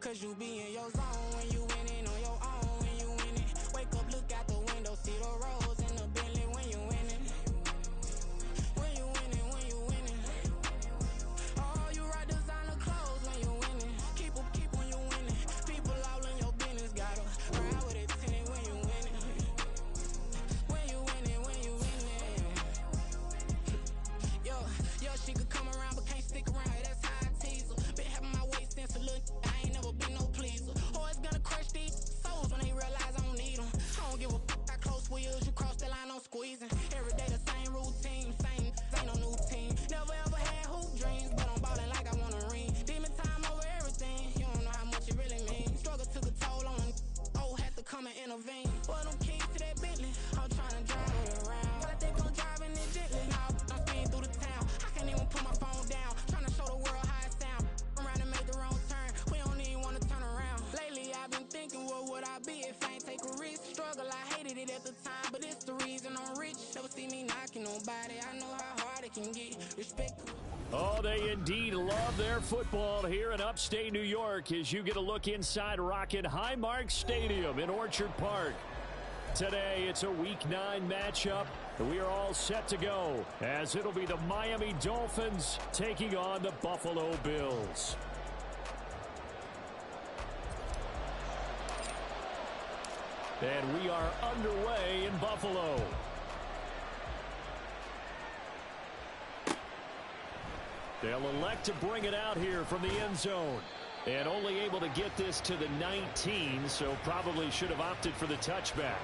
Cause you be in your zone when you winning on your own when you winning. Wake up, look out the window, see the roads in the Bentley when you winning. When you winning, when you winning. Oh, you rock designer clothes when you winning. Keep when you winning. People all in your business, gotta ride with it tinted when you winning. When you winning, when you winning. Yo, she could come around but can't stick around. That's how I tease her. Been having my waist since a little. I ain't never been no pleaser. Always gonna crush these souls when they realize I don't need them. I don't give a fuck. I close wheels, you cross the line, I'm squeezing. Every day the same routine, same, ain't no new team. Never ever had hoop dreams, but I'm ballin' like I want a ring. Demon time over everything, you don't know how much it really means. Struggle took a toll on them, oh, had to come and intervene. Boy, them keys to that Bentley, I'm tryna drive it around. But I think I'm driving it gently, now I'm speeding through the town. I can't even put my phone down, tryna show the world how it sound. Around and make the wrong turn, we don't even wanna turn around. Lately I've been thinking, what would I be if I ain't take a risk? Struggle, I hated it at the time, but it's the reason I'm rich. Never see me knocking nobody, I know how hard it can get. Respect. Oh, they indeed love their football here in upstate New York as you get a look inside Rocket Highmark Stadium in Orchard Park. Today, it's a Week 9 matchup, and we are all set to go as it'll be the Miami Dolphins taking on the Buffalo Bills. And we are underway in Buffalo. They'll elect to bring it out here from the end zone. And only able to get this to the 19, so probably should have opted for the touchback.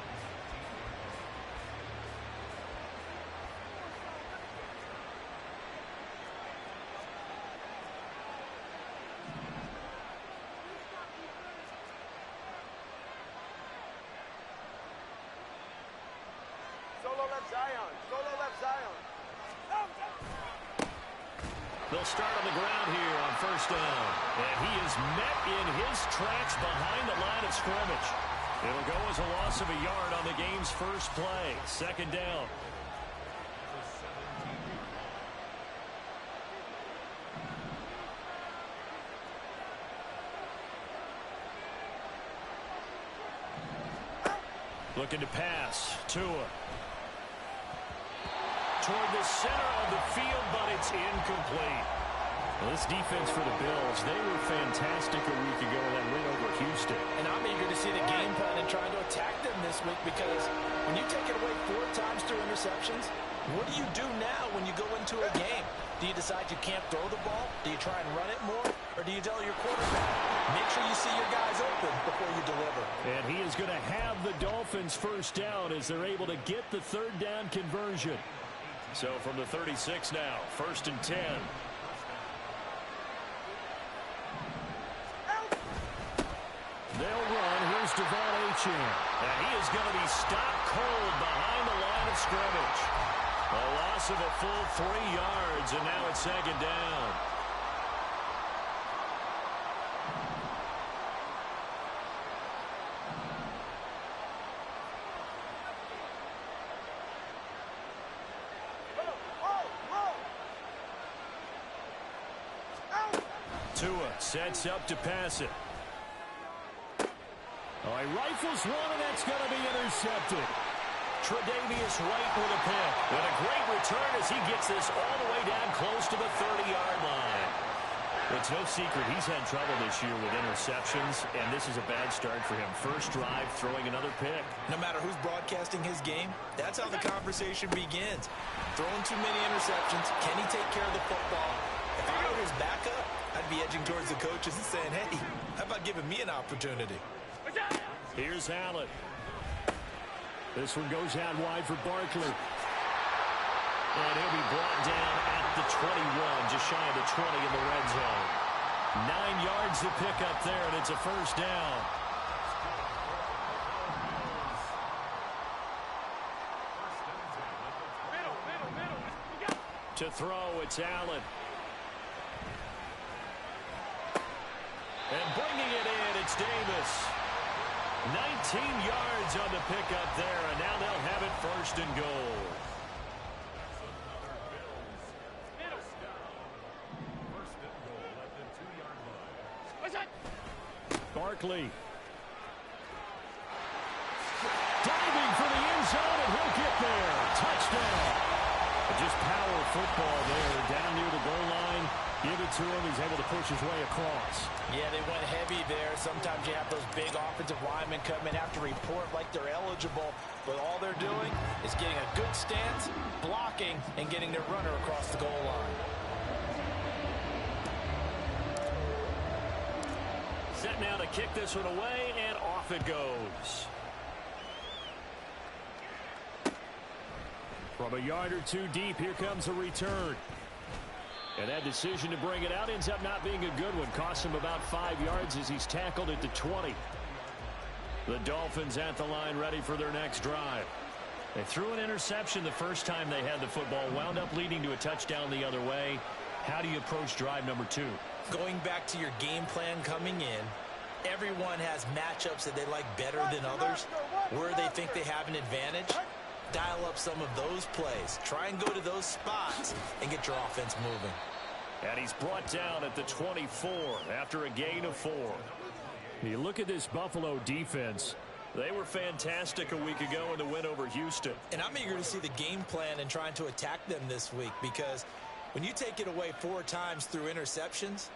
Solo left Zion. Solo left Zion. They'll start on the ground here on first down. And he is met in his tracks behind the line of scrimmage. It'll go as a loss of a yard on the game's first play. Second down. Looking to pass. Tua. Toward the center of the field, but it's incomplete. Well, this defense for the Bills, they were fantastic a week ago in that win over Houston. And I'm eager to see the game plan and trying to attack them this week because when you take it away 4 times through interceptions, what do you do now when you go into a game? Do you decide you can't throw the ball? Do you try and run it more? Or do you tell your quarterback, make sure you see your guys open before you deliver? And he is going to have the Dolphins first down as they're able to get the third down conversion. So from the 36 now, 1st and 10. They'll run. Here's Devon Achane. And he is going to be stopped cold behind the line of scrimmage. A loss of a full 3 yards, and now it's second down. Tua sets up to pass it. Oh, he rifles one, and that's going to be intercepted. Tre'Davious White with a pick. And a great return as he gets this all the way down close to the 30-yard line. It's no secret he's had trouble this year with interceptions, and this is a bad start for him. First drive, throwing another pick. No matter who's broadcasting his game, that's how the conversation begins. Throwing too many interceptions. Can he take care of the football? If I were his backup, I'd be edging towards the coaches and saying, hey, how about giving me an opportunity? Here's Allen. This one goes out wide for Barkley. And he'll be brought down at the 21, just shy of the 20 in the red zone. 9 yards to pick up there, and it's a first down. To throw, it's Allen. And bringing it in, it's Davis. 19 yards on the pickup there, and now they'll have it first and goal. Barkley. Diving for the end zone, and he'll get there. Touchdown. Just power football there. Down near the goal line. Give it to him. He's able to push his way across. Yeah, they went heavy there. Sometimes you have those big offensive linemen come in, have to report like they're eligible, but all they're doing is getting a good stance, blocking, and getting their runner across the goal line. Set now to kick this one away, and off it goes. From a yard or two deep, here comes a return. And that decision to bring it out ends up not being a good one. Costs him about 5 yards as he's tackled at the 20. The Dolphins at the line, ready for their next drive. They threw an interception the first time they had the football, wound up leading to a touchdown the other way. How do you approach drive number 2? Going back to your game plan coming in, everyone has matchups that they like better than others, where they think they have an advantage. Dial up some of those plays. Try and go to those spots and get your offense moving. And he's brought down at the 24 after a gain of 4. You look at this Buffalo defense. They were fantastic a week ago in the win over Houston. And I'm eager to see the game plan and trying to attack them this week, because when you take it away 4 times through interceptions,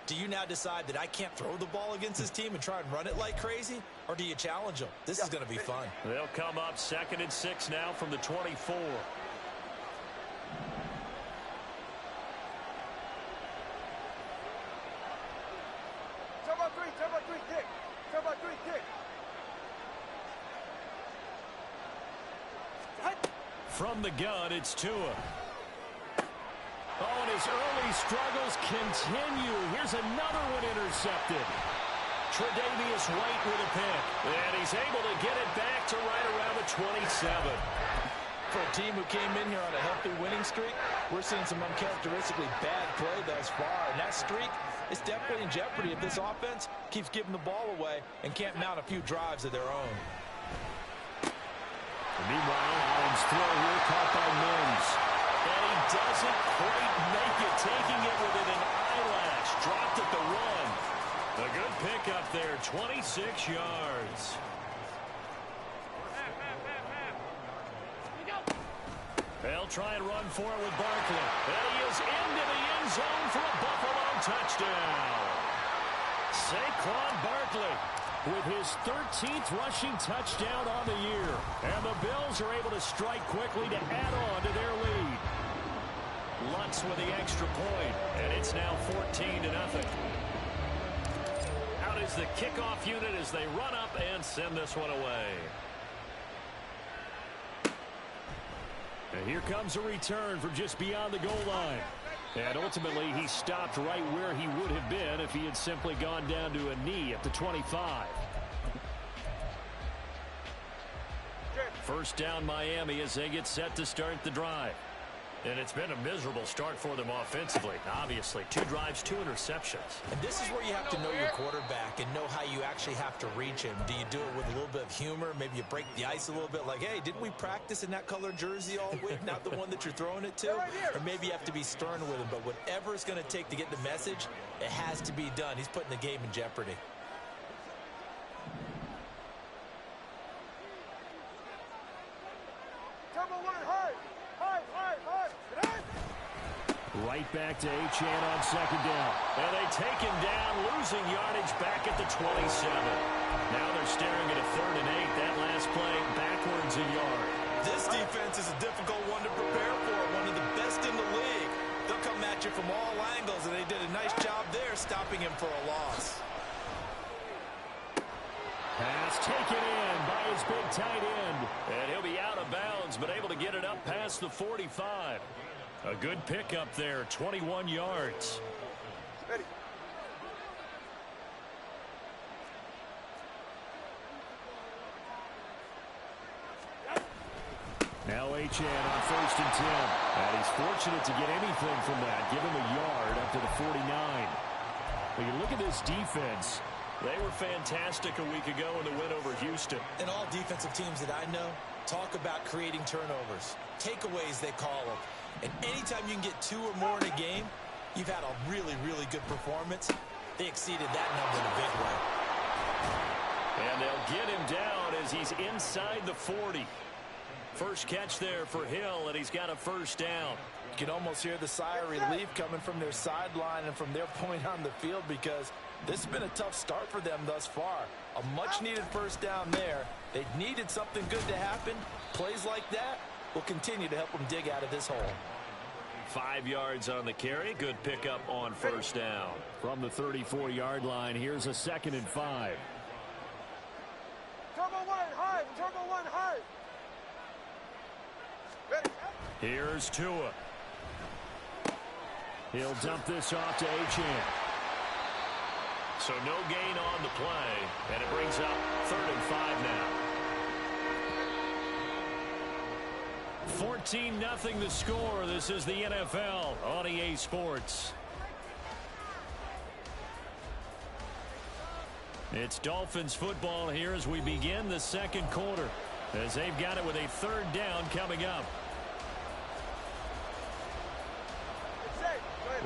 do you now decide that I can't throw the ball against this team and try and run it like crazy? Or do you challenge them? This is going to be fun. They'll come up 2nd and 6 now from the 24. From the gun, it's Tua. Oh, and his early struggles continue. Here's another one intercepted. Tre'Davious White with a pick. And he's able to get it back to right around the 27. For a team who came in here on a healthy winning streak, we're seeing some uncharacteristically bad play thus far. And that streak is definitely in jeopardy if this offense keeps giving the ball away and can't mount a few drives of their own. And meanwhile, Allen's throw here caught by Mims. And he doesn't quite make it, taking it within an eyelash. Dropped at the 1. A good pickup there, 26 yards. They'll try and run for it with Barkley. And he is into the end zone for a Buffalo touchdown. Saquon Barkley with his 13th rushing touchdown on the year. And the Bills are able to strike quickly to add on to their lead. Lutz with the extra point, and it's now 14-0. Out is the kickoff unit as they run up and send this one away. And here comes a return from just beyond the goal line. And ultimately, he stopped right where he would have been if he had simply gone down to a knee at the 25. First down, Miami, as they get set to start the drive. And it's been a miserable start for them offensively. Obviously, 2 drives, 2 interceptions. And this is where you have to know your quarterback and know how you actually have to reach him. Do you do it with a little bit of humor? Maybe you break the ice a little bit like, hey, didn't we practice in that colored jersey all week? Not the one that you're throwing it to? Or maybe you have to be stern with him. But whatever it's going to take to get the message, it has to be done. He's putting the game in jeopardy. Right back to Achane on 2nd down. And they take him down, losing yardage back at the 27. Now they're staring at a 3rd and 8. That last play backwards a yard. This defense is a difficult one to prepare for, one of the best in the league. They'll come at you from all angles, and they did a nice job there stopping him for a loss. Pass taken in by his big tight end. And he'll be out of bounds, but able to get it up past the 45. A good pickup there, 21 yards. Ready. Now Achane on 1st and 10. And he's fortunate to get anything from that. Give him a yard up to the 49. When you look at this defense, they were fantastic a week ago in the win over Houston. And all defensive teams that I know talk about creating turnovers. Takeaways, they call them. And anytime you can get 2 or more in a game, you've had a really, really good performance. They exceeded that number in a big way. And they'll get him down as he's inside the 40. First catch there for Hill, and he's got a first down. You can almost hear the sigh of relief coming from their sideline and from their point on the field, because this has been a tough start for them thus far. A much-needed first down there. They needed something good to happen. Plays like that will continue to help them dig out of this hole. 5 yards on the carry. Good pickup on first down. From the 34-yard line, here's a 2nd and 5. Turbo one, high. Turbo one, high. Ready. Here's Tua. He'll dump this off to Achane. So no gain on the play, and it brings up 3rd and 5 now. 14-0 the score. This is the NFL on EA Sports. It's Dolphins football here as we begin the second quarter, as they've got it with a 3rd down coming up.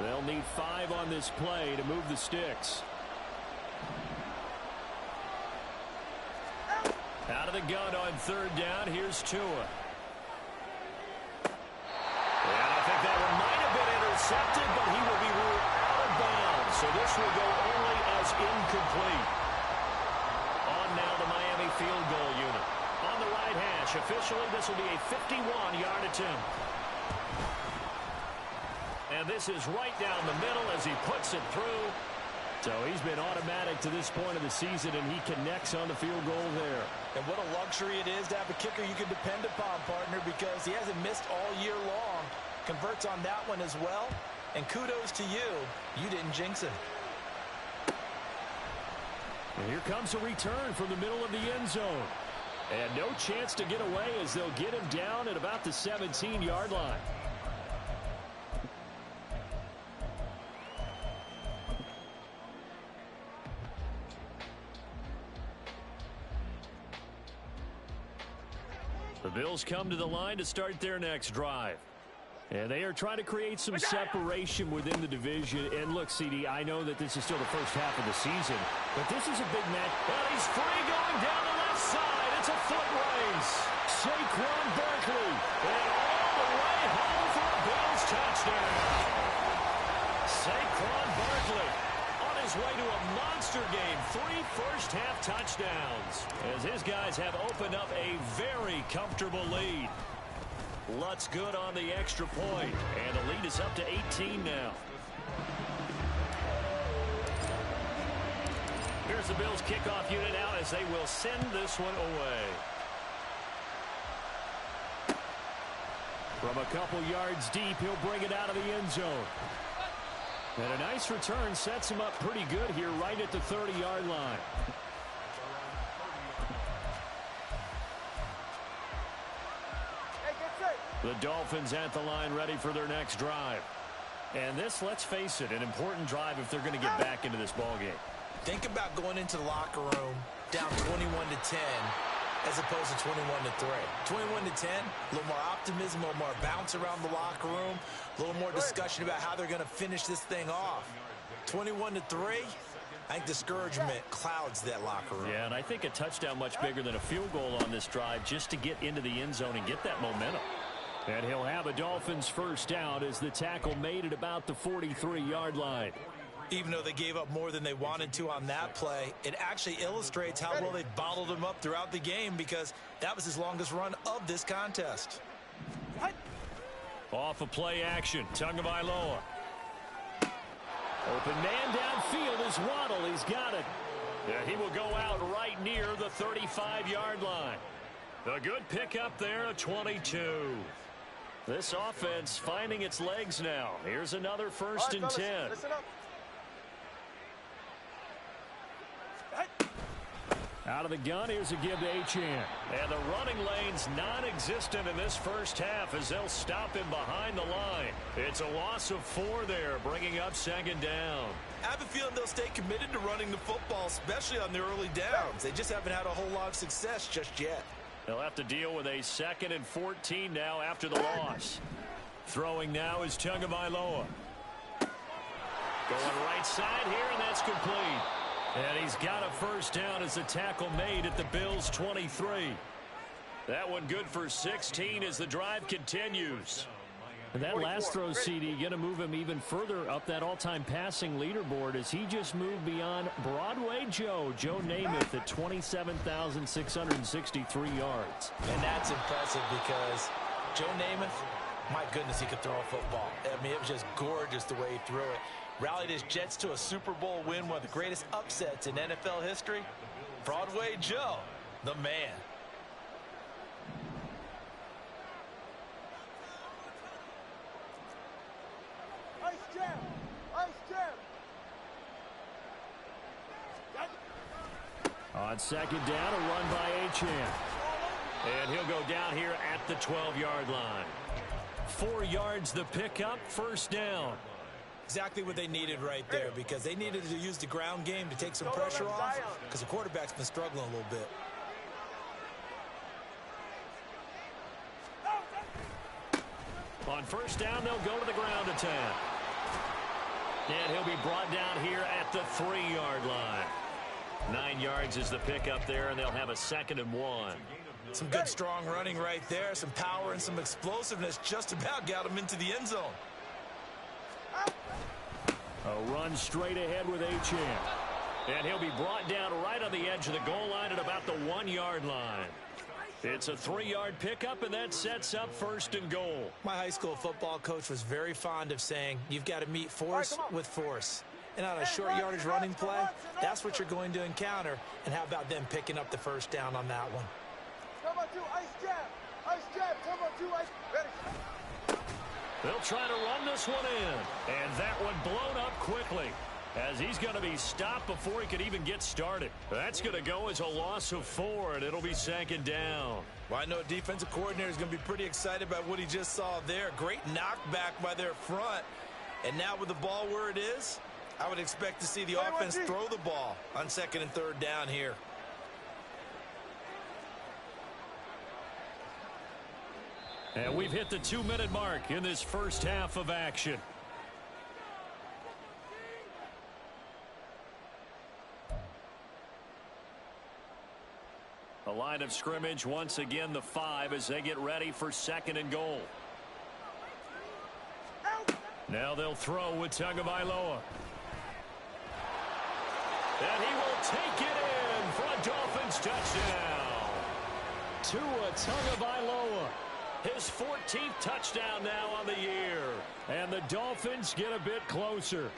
They'll need 5 on this play to move the sticks. Out of the gun on 3rd down, here's Tua. And I think that one might have been intercepted, but he will be ruled out of bounds. So this will go only as incomplete. On now the Miami field goal unit. On the right hash, officially this will be a 51-yard attempt. And this is right down the middle as he puts it through. So he's been automatic to this point of the season, and he connects on the field goal there. And what a luxury it is to have a kicker you can depend upon, partner, because he hasn't missed all year long. Converts on that one as well. And kudos to you. You didn't jinx him. And here comes a return from the middle of the end zone. And no chance to get away as they'll get him down at about the 17-yard line. The Bills come to the line to start their next drive. And they are trying to create some separation within the division. And look, CD, I know that this is still the first half of the season, but this is a big match. And he's free going down the left side. It's a foot race. Saquon Barkley. And all the way home for a Bills touchdown. Saquon Barkley on his way to a monster game. 3 first-half touchdowns as his guys have opened up a very comfortable lead. Lutz good on the extra point, and the lead is up to 18 now. Here's the Bills kickoff unit out as they will send this one away. From a couple yards deep, he'll bring it out of the end zone. And a nice return sets him up pretty good here right at the 30-yard line. The Dolphins at the line ready for their next drive. And this, let's face it, an important drive if they're going to get back into this ballgame. Think about going into the locker room down 21-10 as opposed to 21-3. 21-10, a little more optimism, a little more bounce around the locker room, a little more discussion about how they're going to finish this thing off. 21-3, I think discouragement clouds that locker room. Yeah, and I think a touchdown much bigger than a field goal on this drive just to get into the end zone and get that momentum. And he'll have a Dolphins first down as the tackle made at about the 43-yard line. Even though they gave up more than they wanted to on that play, it actually illustrates how well they bottled him up throughout the game, because that was his longest run of this contest. Off of play action, Tagovailoa. Open man downfield is Waddle. He's got it. Yeah, he will go out right near the 35-yard line. A good pickup there, a 22. This offense finding its legs now. Here's another 1st and 10. Listen up. Out of the gun, here's a give to Achane. And the running lane's non-existent in this first half as they'll stop him behind the line. It's a loss of 4 there, bringing up 2nd down. I have a feeling they'll stay committed to running the football, especially on their early downs. They just haven't had a whole lot of success just yet. They'll have to deal with a 2nd and 14 now after the loss. Throwing now is Tagovailoa. Going right side here, and that's complete. And he's got a first down as a tackle made at the Bills' 23. That one good for 16 as the drive continues. And that last throw, CD, going to move him even further up that all-time passing leaderboard as he just moved beyond Broadway Joe Namath at 27,663 yards. And that's impressive because Joe Namath, my goodness, he could throw a football. I mean, it was just gorgeous the way he threw it. Rallied his Jets to a Super Bowl win, one of the greatest upsets in NFL history. Broadway Joe, the man. On second down, a run by Achane. And he'll go down here at the 12-yard line. 4 yards the pickup, first down. Exactly what they needed right there, because they needed to use the ground game to take some pressure off, because the quarterback's been struggling a little bit. On first down, they'll go to the ground attack. And he'll be brought down here at the 3-yard line. 9 yards is the pickup there, and they'll have a 2nd and 1. Some good, strong running right there. Some power and some explosiveness just about got him into the end zone. A run straight ahead with Achane. And he'll be brought down right on the edge of the goal line at about the 1-yard line. It's a 3-yard pickup, and that sets up 1st and goal. My high school football coach was very fond of saying, you've got to meet force with force. And on a short yardage running play, that's what you're going to encounter. And how about them picking up the first down on that one? They'll try to run this one in. And that one blown up quickly, as he's going to be stopped before he could even get started. That's going to go as a loss of 4, and it'll be 2nd down. Well, I know defensive coordinator is going to be pretty excited about what he just saw there. Great knockback by their front. And now with the ball where it is, I would expect to see the offense throw the ball on 2nd and 3rd down here. And we've hit the 2-minute mark in this first half of action. The line of scrimmage once again the 5 as they get ready for 2nd and goal. Now they'll throw with Tagovailoa. And he will take it in for a Dolphins touchdown. Tua Tagovailoa, his 14th touchdown now on the year. And the Dolphins get a bit closer.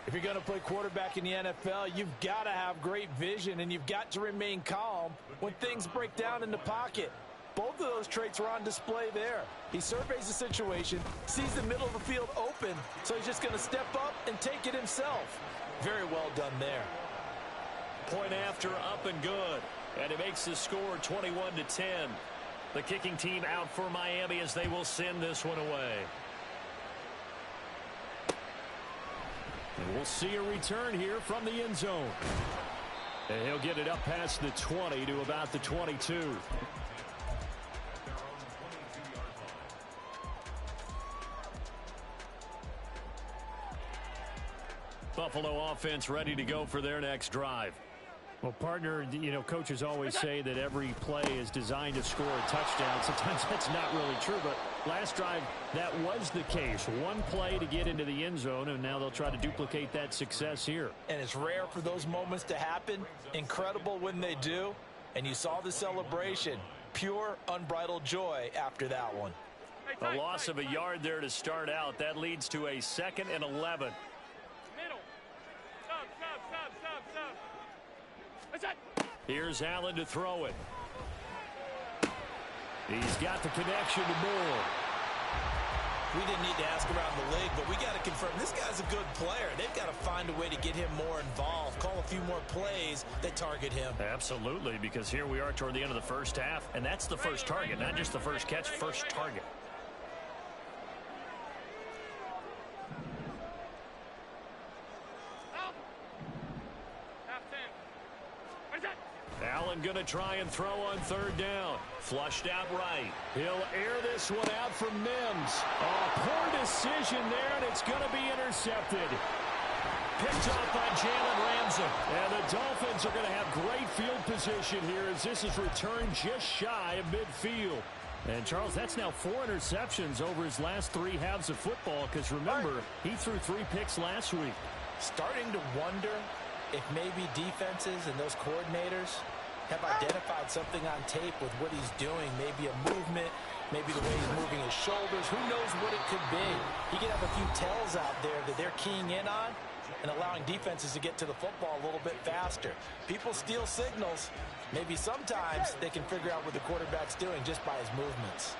If you're going to play quarterback in the NFL, you've got to have great vision, and you've got to remain calm when things break down in the pocket. Both of those traits are on display there. He surveys the situation, sees the middle of the field open, so he's just going to step up and take it himself. Very well done there. Point after, up and good. And it makes the score 21-10. The kicking team out for Miami as they will send this one away. And we'll see a return here from the end zone. And he'll get it up past the 20 to about the 22. Buffalo offense ready to go for their next drive. Well, partner, you know, coaches always say that every play is designed to score a touchdown. Sometimes that's not really true, but last drive, that was the case. One play to get into the end zone, and now they'll try to duplicate that success here. And it's rare for those moments to happen. Incredible when they do. And you saw the celebration. Pure, unbridled joy after that one. A loss of a yard there to start out. That leads to a 2nd and 11. Here's Allen to throw it. He's got the connection to Moore. We didn't need to ask around the league, but we got to confirm this guy's a good player. They've got to find a way to get him more involved, call a few more plays that target him. Absolutely, because here we are toward the end of the first half, and that's the first target, not just the first catch, first target. Allen going to try and throw on 3rd down. Flushed out right. He'll air this one out for Mims. Oh, poor decision there, and it's going to be intercepted. Picked off by Jalen Ramsey. And the Dolphins are going to have great field position here as this is returned just shy of midfield. And, Charles, that's now 4 interceptions over his last 3 halves of football because, remember, he threw 3 picks last week. Starting to wonder if maybe defenses and those coordinators have identified something on tape with what he's doing. Maybe a movement, maybe the way he's moving his shoulders. Who knows what it could be? He could have a few tells out there that they're keying in on and allowing defenses to get to the football a little bit faster. People steal signals. Maybe sometimes they can figure out what the quarterback's doing just by his movements.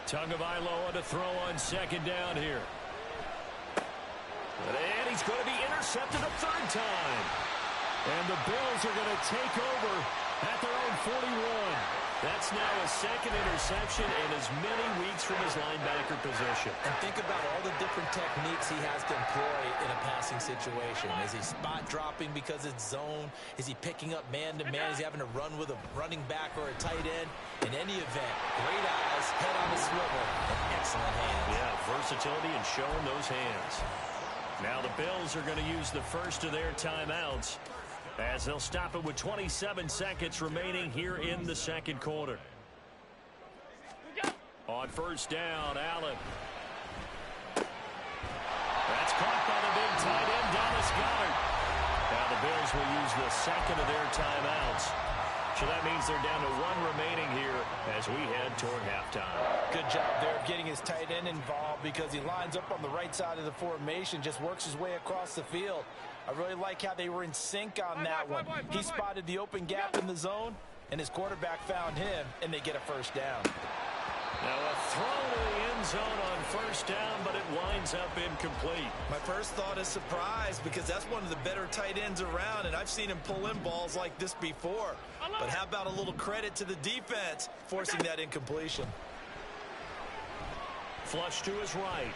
Tagovailoa to throw on second down here. And he's going to be intercepted a 3rd time. And the Bills are going to take over at their own 41. That's now a 2nd interception in as many weeks from his linebacker position. And think about all the different techniques he has to employ in a passing situation. Is he spot dropping because it's zone? Is he picking up man-to-man? Is he having to run with a running back or a tight end? In any event, great eyes, head on a swivel, and excellent hands. Yeah, versatility and showing those hands. Now the Bills are going to use the first of their timeouts as they'll stop it with 27 seconds remaining here in the 2nd quarter. On 1st down, Allen. That's caught by the big tight end, Dallas Goedert. Now the Bills will use the 2nd of their timeouts. So that means they're down to 1 remaining here as we head toward halftime. Good job there of getting his tight end involved because he lines up on the right side of the formation, just works his way across the field. I really like how they were in sync on that one. He spotted the open gap in the zone, and his quarterback found him, and they get a 1st down. Now a throw to the end zone on 1st down, but it winds up incomplete. My first thought is surprise because that's one of the better tight ends around, and I've seen him pull in balls like this before. But how about a little credit to the defense forcing that incompletion? Flush to his right.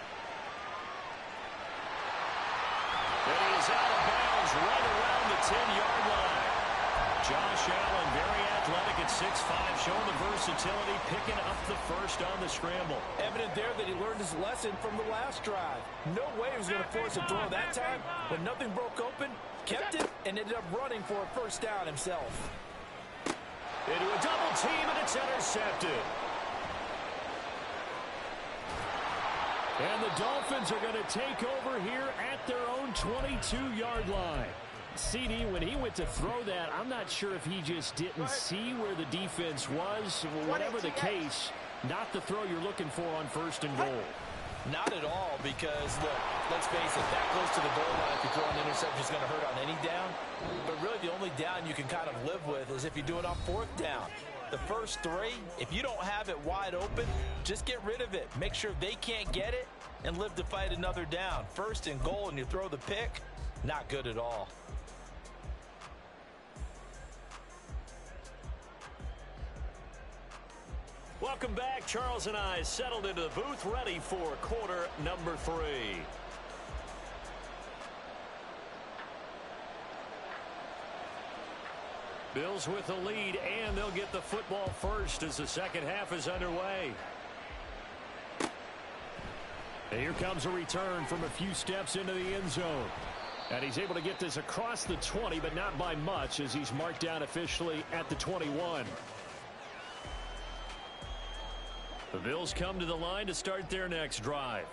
And he is out of bounds right around the 10-yard line. Josh Allen, very athletic at 6'5", showing the versatility, picking up the 1st on the scramble. Evident there that he learned his lesson from the last drive. No way he was going to force a throw that time. When nothing broke open, kept it, and ended up running for a 1st down himself. Into a double team, and it's intercepted. And the Dolphins are going to take over here at their own 22-yard line. CD, when he went to throw that, I'm not sure if he just didn't see where the defense was. Whatever the case, not the throw you're looking for on 1st and goal. Not at all, because, look, let's face it, that close to the goal line, if you throw an interception, is going to hurt on any down. But really, the only down you can kind of live with is if you do it on 4th down. The first 3, if you don't have it wide open, just get rid of it. Make sure they can't get it and live to fight another down. 1st and goal, and you throw the pick, not good at all. Welcome back. Charles and I settled into the booth, ready for quarter number 3. Bills with the lead, and they'll get the football first as the 2nd half is underway. And here comes a return from a few steps into the end zone. And he's able to get this across the 20, but not by much as he's marked down officially at the 21. The Bills come to the line to start their next drive.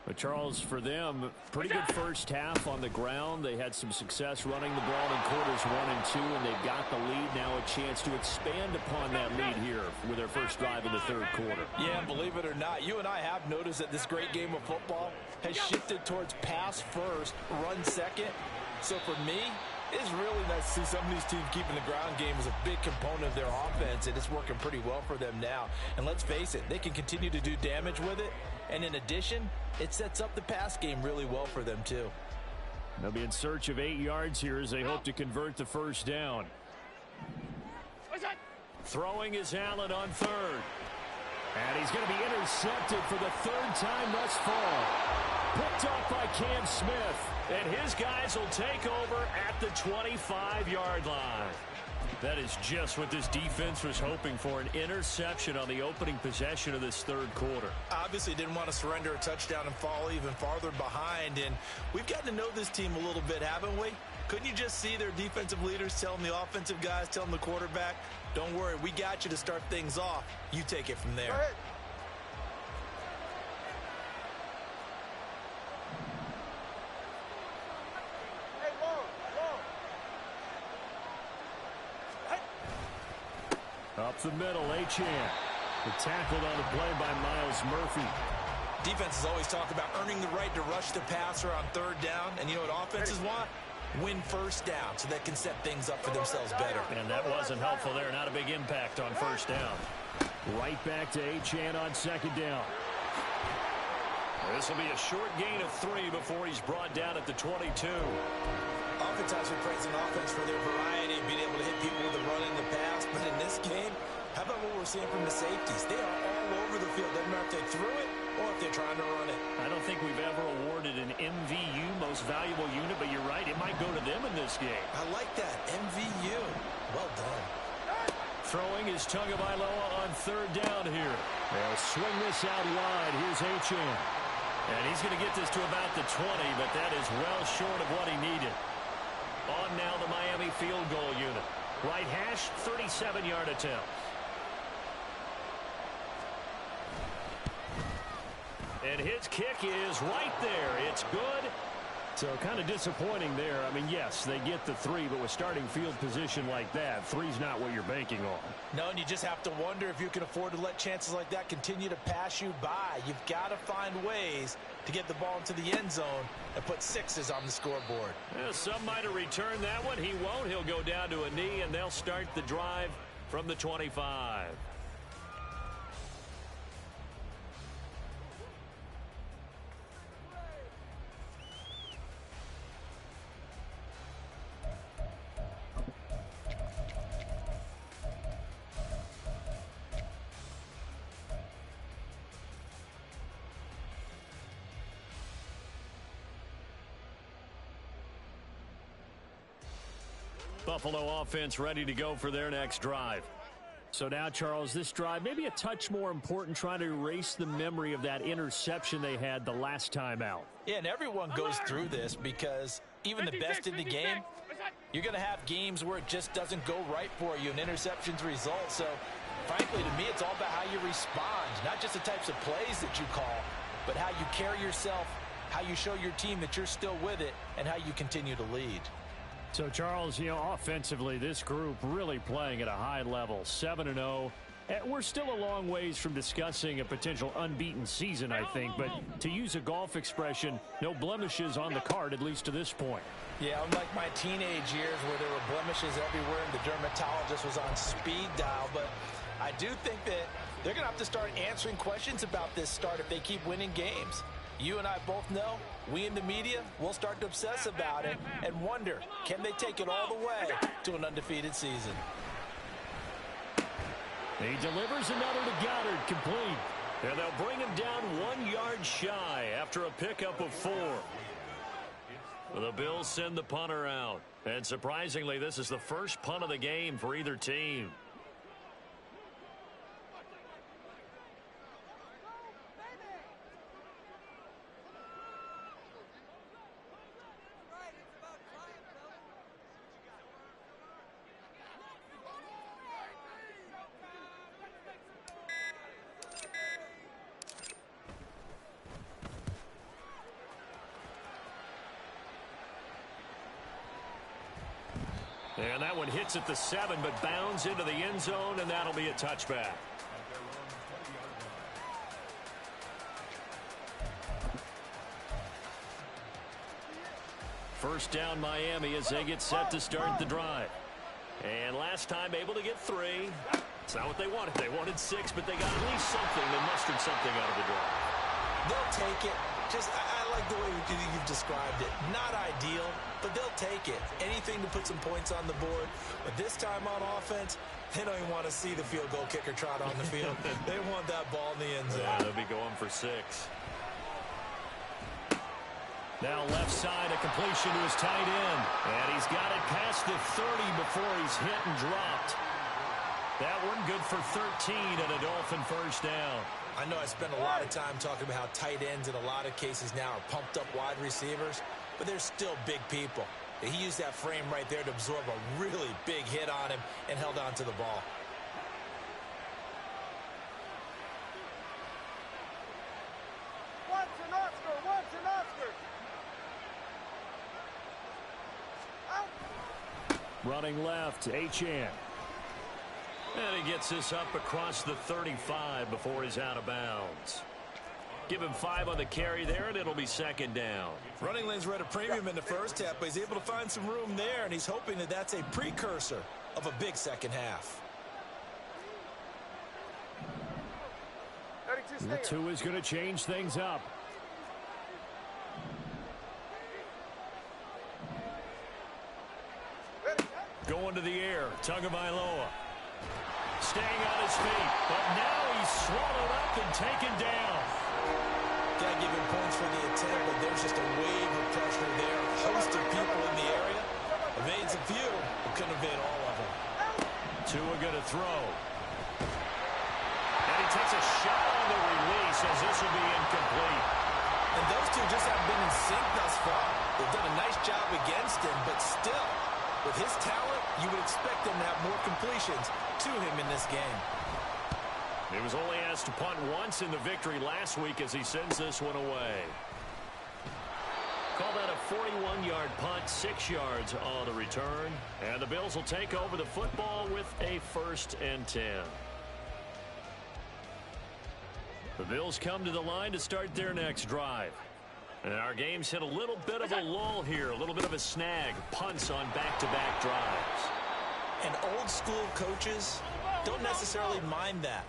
But, Charles, for them, pretty good 1st half on the ground. They had some success running the ball in quarters 1 and 2, and they've got the lead. Now a chance to expand upon that lead here with their first drive in the 3rd quarter. Yeah, believe it or not, you and I have noticed that this great game of football has shifted towards pass 1st, run 2nd. So for me, it's really nice to see some of these teams keeping the ground game as a big component of their offense, and it's working pretty well for them now. And let's face it, they can continue to do damage with it. And in addition, it sets up the pass game really well for them, too. They'll be in search of 8 yards here as they hope to convert the 1st down. Throwing is Allen on 3rd. And he's going to be intercepted for the 3rd time thus far. Picked off by Cam Smith. And his guys will take over at the 25-yard line. That is just what this defense was hoping for, an interception on the opening possession of this third quarter. Obviously didn't want to surrender a touchdown and fall even farther behind, and we've gotten to know this team a little bit, haven't we? Couldn't you just see their defensive leaders telling the offensive guys, telling the quarterback, don't worry, we got you to start things off. You take it from there. Up the middle, Achane. Tackled on the play by Miles Murphy. Defenses always talk about earning the right to rush the passer on third down. And you know what offenses want? Win first down so they can set things up for themselves better. And that wasn't helpful there. Not a big impact on first down. Right back to Achane on second down. This will be a short gain of 3 before he's brought down at the 22. Oftentimes we praise an offense for their variety, being able to hit people with the run and the pass. But in this game, how about what we're seeing from the safeties? They are all over the field. Doesn't matter if they threw it or if they're trying to run it. I don't think we've ever awarded an MVU, most valuable unit, but you're right. It might go to them in this game. I like that. MVU. Well done. Throwing is Tagovailoa on third down here. They'll swing this out wide. Here's Achane. And he's going to get this to about the 20, but that is well short of what he needed. On now the Miami field goal unit. Right hash, 37-yard attempt. And his kick is right there. It's good. So kind of disappointing there. I mean, yes, they get the 3, but with starting field position like that, 3's not what you're banking on. No, and you just have to wonder if you can afford to let chances like that continue to pass you by. You've got to find ways to get the ball into the end zone and put 6s on the scoreboard. Well, some might have returned that one. He won't. He'll go down to a knee, and they'll start the drive from the 25. Buffalo offense ready to go for their next drive. So now, Charles, this drive maybe a touch more important, trying to erase the memory of that interception they had the last time out. Yeah, and everyone goes through this because even the best in the game, you're going to have games where it just doesn't go right for you, and interceptions result. So, frankly, to me, it's all about how you respond, not just the types of plays that you call, but how you carry yourself, how you show your team that you're still with it, and how you continue to lead. So, Charles, you know, offensively, this group really playing at a high level, 7-0. We're still a long ways from discussing a potential unbeaten season, I think. But to use a golf expression, no blemishes on the card, at least to this point. Yeah, unlike my teenage years where there were blemishes everywhere and the dermatologist was on speed dial. But I do think that they're going to have to start answering questions about this start if they keep winning games. You and I both know, we in the media will start to obsess about it and wonder, can they take it all the way to an undefeated season? He delivers another to Goddard, complete. And they'll bring him down 1 yard shy after a pickup of 4. The Bills send the punter out. And surprisingly, this is the first punt of the game for either team. And that one hits at the 7, but bounds into the end zone, and that'll be a touchback. First down Miami as they get set to start the drive. And last time able to get 3. It's not what they wanted. They wanted 6, but they got at least something. They mustered something out of the drive. They'll take it. I like the way you've described it. Not ideal, but they'll take it. Anything to put some points on the board. But this time on offense, they don't even want to see the field goal kicker trot on the field. They want that ball in the end zone. Yeah, they'll be going for 6. Now left side, a completion to his tight end. And he's got it past the 30 before he's hit and dropped. That one good for 13 and a Dolphin first down. I know I spend a lot of time talking about how tight ends in a lot of cases now are pumped up wide receivers, but they're still big people. He used that frame right there to absorb a really big hit on him and held on to the ball. Watch an Oscar, watch an Oscar. Out. Running left, Achane. And he gets this up across the 35 before he's out of bounds. Give him 5 on the carry there, and it'll be second down. Running lanes were at a premium in the first half, but he's able to find some room there, and he's hoping that that's a precursor of a big second half. The 2 is going to change things up. Going to the air, Tagovailoa. Staying on his feet, but now he's swallowed up and taken down. Gotta give him points for the attempt, but there's just a wave of pressure there. A host of people in the area. Evades a few, but couldn't evade all of them. Tua gonna throw. And he takes a shot on the release as this will be incomplete. And those two just haven't been in sync thus far. They've done a nice job against him, but still, with his talent, you would expect them to have more completions to him in this game. He was only asked to punt once in the victory last week as he sends this one away. Call that a 41-yard punt, 6 yards on the return. And the Bills will take over the football with a 1st and 10. The Bills come to the line to start their next drive. And our game's hit a little bit of a lull here, a little bit of a snag. Punts on back-to-back drives. And old-school coaches don't necessarily mind that.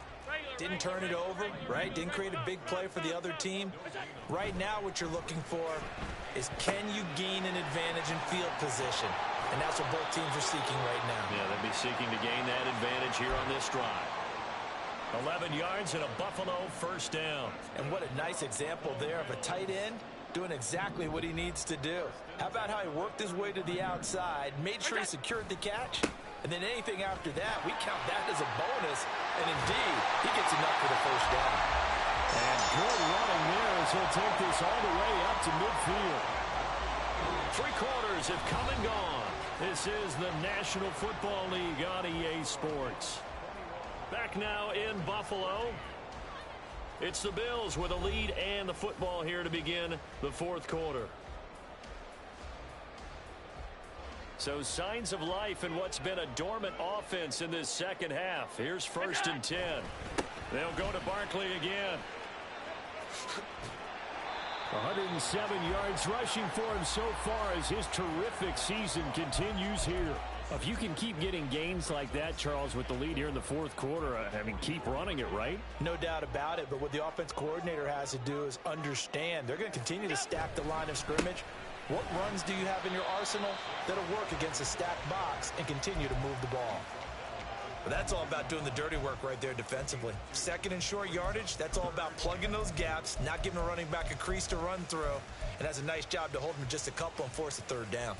Didn't turn it over, right? Didn't create a big play for the other team. Right now what you're looking for is can you gain an advantage in field position? And that's what both teams are seeking right now. Yeah, they'll be seeking to gain that advantage here on this drive. 11 yards and a Buffalo first down. And what a nice example there of a tight end doing exactly what he needs to do. How about how he worked his way to the outside, made sure he secured the catch, and then anything after that, we count that as a bonus. And indeed, he gets enough for the first down. And good running there as he'll take this all the way up to midfield. 3 quarters have come and gone. This is the National Football League on EA Sports. Back now in Buffalo. It's the Bills with a lead and the football here to begin the 4th quarter. So signs of life in what's been a dormant offense in this second half. Here's 1st and 10. They'll go to Barkley again. 107 yards rushing for him so far as his terrific season continues here. If you can keep getting gains like that, Charles, with the lead here in the 4th quarter, I mean, keep running it, right? No doubt about it, but what the offense coordinator has to do is understand they're going to continue to stack the line of scrimmage. What runs do you have in your arsenal that'll work against a stacked box and continue to move the ball? But that's all about doing the dirty work right there defensively. 2nd and short yardage, that's all about plugging those gaps, not giving a running back a crease to run through, and has a nice job to hold him just a couple and force a 3rd down.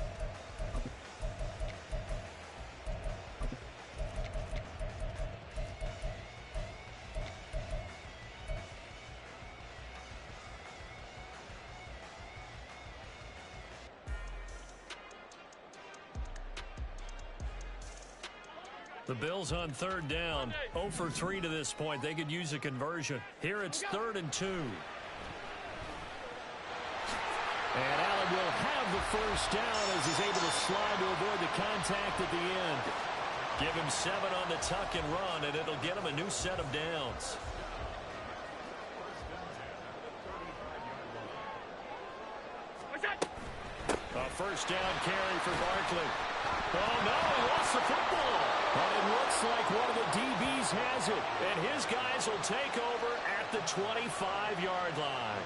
The Bills on 3rd down, 0 for 3 to this point. They could use a conversion. Here it's 3rd and 2. And Allen will have the first down as he's able to slide to avoid the contact at the end. Give him 7 on the tuck and run, and it'll get him a new set of downs. A first down carry for Barkley. Oh, no, he lost the football. But it looks like one of the DBs has it, and his guys will take over at the 25-yard line.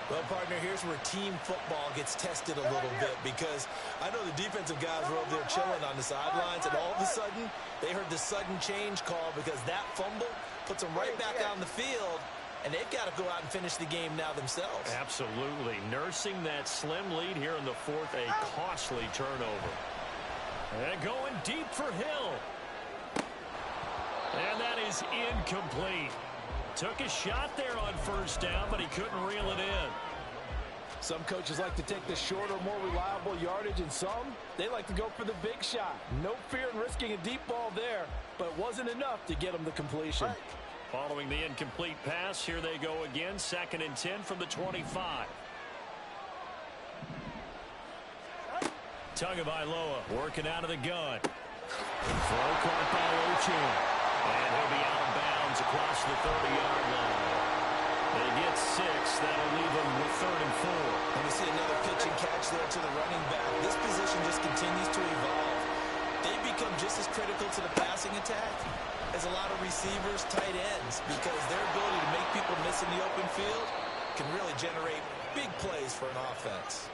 Well, partner, here's where team football gets tested a little bit because I know the defensive guys were over there chilling on the sidelines, and all of a sudden, they heard the sudden change call because that fumble puts them right back out on the field, and they've got to go out and finish the game now themselves. Absolutely. Nursing that slim lead here in the fourth, a costly turnover. And going deep for Hill. And that is incomplete. Took a shot there on first down, but he couldn't reel it in. Some coaches like to take the shorter, more reliable yardage, and some, they like to go for the big shot. No fear in risking a deep ball there, but it wasn't enough to get them the completion. Following the incomplete pass, here they go again, 2nd and 10 from the 25. Tagovailoa working out of the gun. Throw caught by Ochin. And he'll be out of bounds across the 30-yard line. They get 6. That'll leave them with 3rd and 4. And we see another pitch and catch there to the running back. This position just continues to evolve. They become just as critical to the passing attack as a lot of receivers, tight ends, because their ability to make people miss in the open field can really generate big plays for an offense.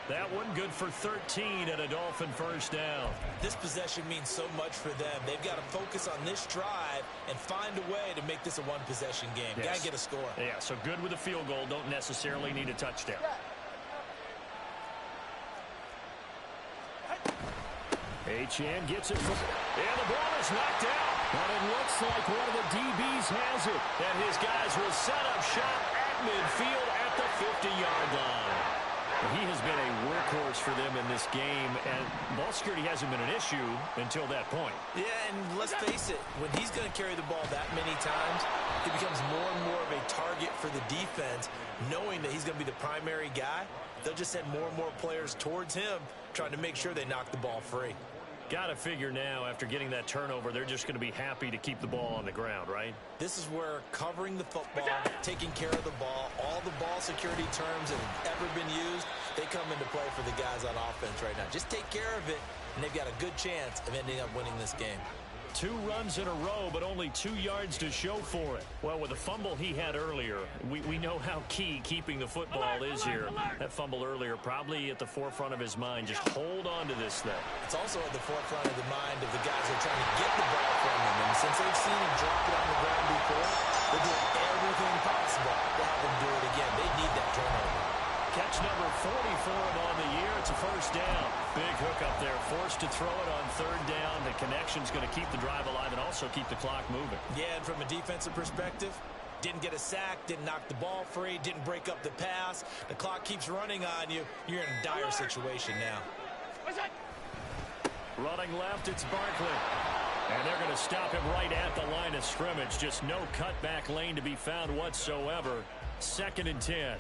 That one good for 13 and a Dolphin first down. This possession means so much for them. They've got to focus on this drive and find a way to make this a one-possession game. Yes. Got to get a score. Yeah, so good with a field goal. Don't necessarily need a touchdown. Achane gets it. And the ball is knocked out. But it looks like one of the DBs has it. And his guys will set up shop at midfield at the 50-yard line. He has been a workhorse for them in this game, and ball security hasn't been an issue until that point. Yeah, and let's face it, when he's going to carry the ball that many times, it becomes more and more of a target for the defense, knowing that he's going to be the primary guy. They'll just send more and more players towards him, trying to make sure they knock the ball free. Got to figure now, after getting that turnover, they're just going to be happy to keep the ball on the ground, right? This is where covering the football, taking care of the ball, all the ball security terms that have ever been used, they come into play for the guys on offense right now. Just take care of it, and they've got a good chance of ending up winning this game. 2 runs in a row, but only 2 yards to show for it. Well, with the fumble he had earlier, we know how key keeping the football is here. That fumble earlier probably at the forefront of his mind. Just hold on to this thing. It's also at the forefront of the mind of the guys who are trying to get the ball from him. And since they've seen him drop it on the ground before, they're doing everything possible to have him do it again. They need that turnover. Catch number 40 for him on the year. It's a first down. Big hook up there. Forced to throw it on 3rd down. The connection's going to keep the drive alive and also keep the clock moving. Yeah, and from a defensive perspective, didn't get a sack, didn't knock the ball free, didn't break up the pass. The clock keeps running on you. You're in a dire situation now. Running left, it's Barkley. And they're going to stop him right at the line of scrimmage. Just no cutback lane to be found whatsoever. 2nd and 10.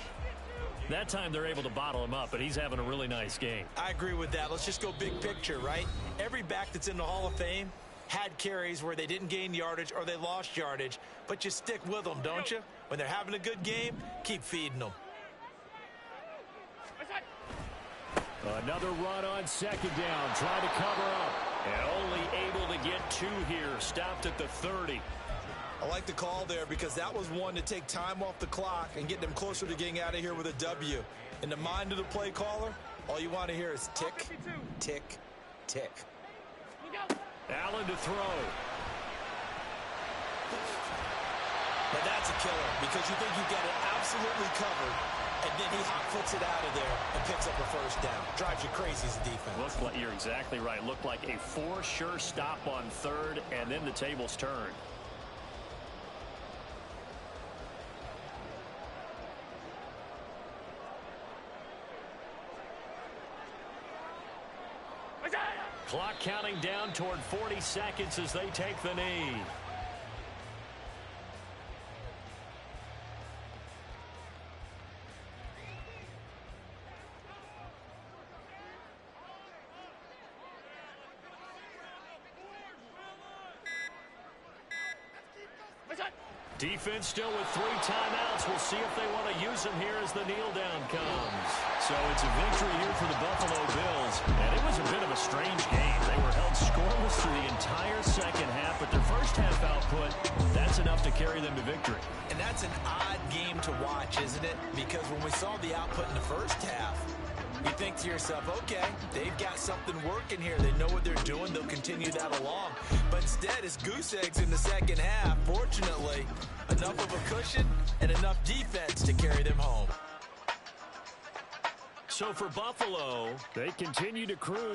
That time they're able to bottle him up, but he's having a really nice game. I agree with that. Let's just go big picture, right? Every back that's in the Hall of Fame had carries where they didn't gain yardage or they lost yardage, but you stick with them, don't you? When they're having a good game, keep feeding them. Another run on 2nd down, trying to cover up. And only able to get 2 here, stopped at the 30. I like the call there because that was one to take time off the clock and get them closer to getting out of here with a W. In the mind of the play caller, all you want to hear is tick, tick, tick. Allen to throw. But that's a killer because you think you've got it absolutely covered, and then he hot foots it out of there and picks up a first down. Drives you crazy as a defense. You're exactly right. Looked like a for sure stop on 3rd, and then the tables turned. Clock counting down toward 40 seconds as they take the knee. Defense still with 3 timeouts. We'll see if they want to use them here as the kneel down comes. So it's a victory here for the Buffalo Bills. And it was a bit of a strange game. They were held scoreless through the entire second half, but their first half output, that's enough to carry them to victory. And that's an odd game to watch, isn't it? Because when we saw the output in the first half, you think to yourself, okay, they've got something working here. They know what they're doing. They'll continue that along. But instead, it's goose eggs in the second half. Fortunately, enough of a cushion and enough defense to carry them home. So for Buffalo, they continue to cruise.